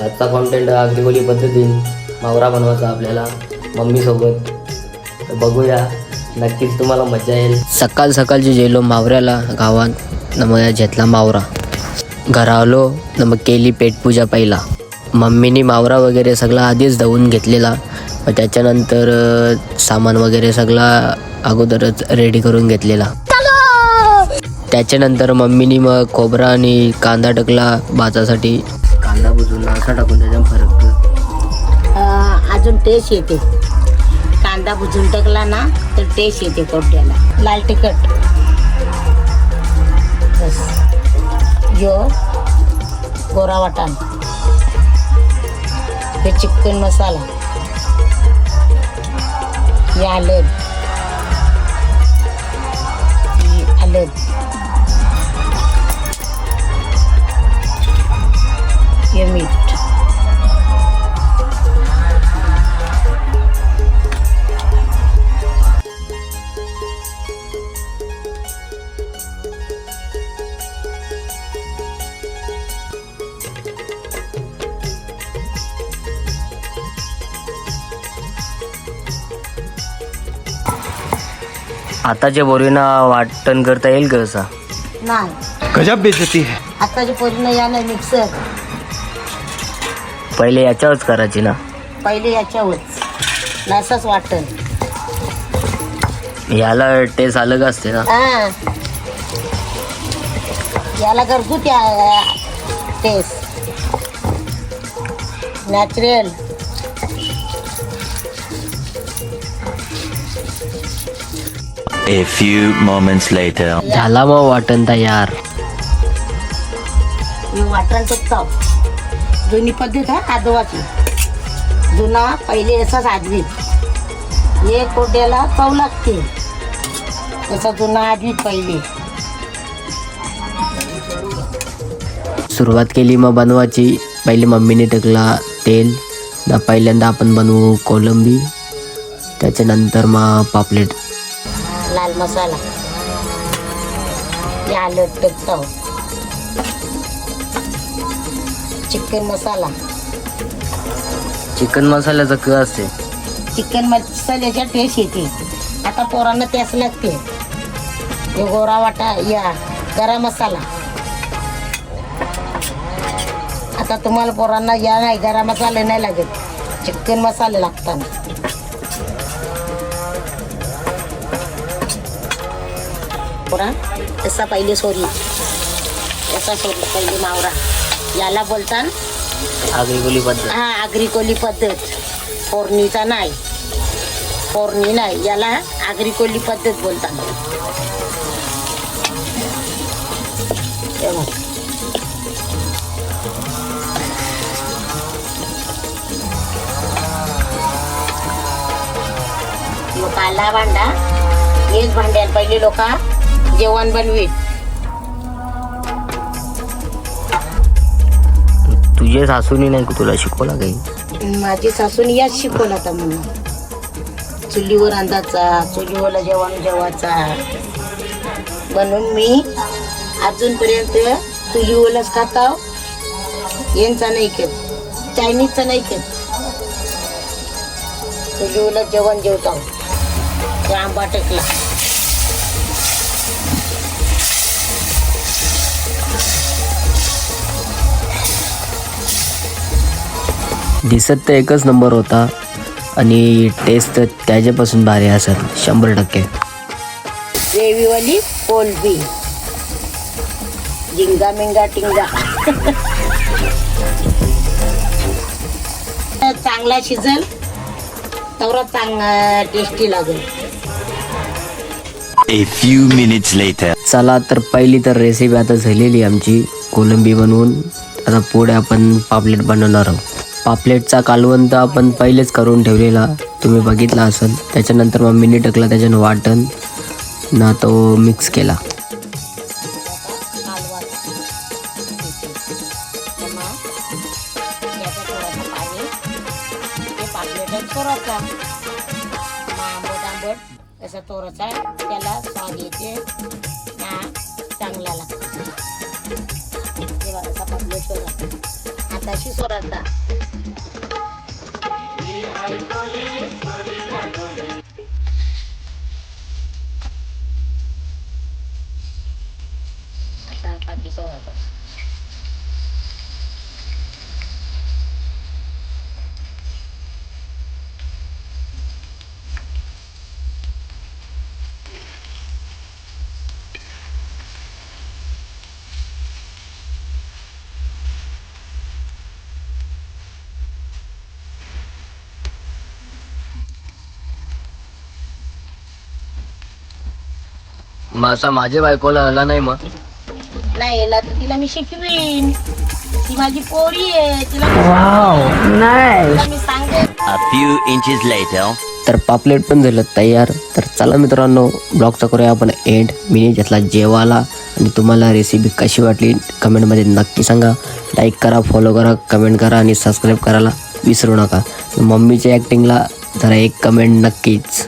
आजचा कॉन्टेंट आगरी पद्धतीने मावरा बनवायचा आपल्याला मम्मीसोबत. तर बघूया, नक्कीच तुम्हाला मजा येईल. सकाळ सकाळची जेलो मावऱ्याला गावात न मग घेतला मावरा. घरा आलो न मग केली पेटपूजा पहिला. मम्मीनी मावरा वगैरे सगळा आधीच धुवून घेतलेला. मग त्याच्यानंतर सामान वगैरे सगळा अगोदरच रेडी करून घेतलेला. त्याच्यानंतर मम्मीनी मग खोबरा आणि कांदा टाकला भाजासाठी. कांदा भुजून असा टाकून त्याच्यात फरक अजून टेस्ट येते. कांदा भुजून टाकला ना तर टेस्ट येते कोट्याला. लाल तिखट, बस यो गोरा वाटाण, हे चिकन मसाला, हे हळद, हे मीठ. आताच्या बोरीना वाटण करता येईल का असं? नाही, गजब बेइज्जती है. आताच्या पोरीनं याला मिक्सर. पहिले याच्यावरच करायची ना. पहिले याच्यावरच नसंच वाटण. याला टेस्ट अलग असते ना. हा, याला घरगुती taste, natural. A few moments later. झाला मग वाटण तयार. हे वाटणचं चव जुनी पद्धत आहे आदवाची. जुना पहिले असंच आजवीत. हे कोड्याला चव लागते तसा जुना आजवीत पहिले. सुरुवात केली मग बनवायची. पहिले मम्मीने टाकला तेल. ना पहिल्यांदा आपण बनवू कोलंबी, त्याच्यानंतर मग पापलेट. लाल मसाला, हे हळद टाकतो, चिकन मसाला. चिकन मसाल्याचं क असते. चिकन मसाल्याच्या टेस्ट येते. आता पोरांना त्याच लागते. हे गोरा वाटा, या गरम मसाला. आता तुम्हाला पोरांना या नाही गरम मसाले नाही लागत, चिकन मसाले लागतात. पोरा तसा पहिले सोरी, याचा सोरी पहिले मावरा. याला बोलतात आगरी पद्धत. हा, आगरी कोली पद्धत. फोडणीचा नाही, फोडणी नाही, याला आगरी कोली पद्धत बोलतात. काला भांडा, हेच भांड्यात पहिले लोक जेवण बनवीत. तुझे सासूनी नाही का तुला शिकवला काही? माझी सासून याच शिकवला आता म्हणून. चुलीवर अंदाचा, चुलीवरला जेवण जेवायचा. म्हणून मी अजूनपर्यंत चुलीवरच खाता. यांचा नाही खेळ, चायनीजचा नाही खेळ. चुलीवरला जेवण जेवतो. आंबा टेकला. दिसत तर एकच नंबर होता आणि टेस्ट तर त्याच्यापासून भारी असेल 100%. ग्रेव्हीवाली कोलबी, झिंगा मिंगा टिंगा. चांगला शिजल तेवढा चांगला टेस्टी लागेल. A few minutes later. चला तर पहिली तर रेसिपी आता झालेली आमची कोलंबी बनवून. आता पुढे आपण पापलेट बनवणार आहोत. पापलेटचा कालवण तर आपण पहिलेच करून ठेवलेला, तुम्ही बघितला असेल. त्याच्यानंतर मम्मीने टाकला त्याच्यानं वाटण ना, तो मिक्स केला. असा तोराचा त्याला स्वाद येते ना, चांगला लागतो. तेव्हा असा पापलेट आता शिसोर आता माझा माझ्या बायकोला आला नाही मग नाही याला तर तिला मी शिकवीन. ती माझी पोरी आहे तिला मी सांगते. A few inches later. तर पापलेट पण झालं तयार. तर चला मित्रांनो ब्लॉगचा करूया आपण एंड. मी घेतला जेवायला आणि तुम्हाला रेसिपी कशी वाटली कमेंटमध्ये नक्की सांगा. लाईक करा, फॉलो करा, कमेंट करा आणि सबस्क्राईब करायला विसरू नका. मम्मीच्या ॲक्टिंगला जरा एक कमेंट नक्कीच.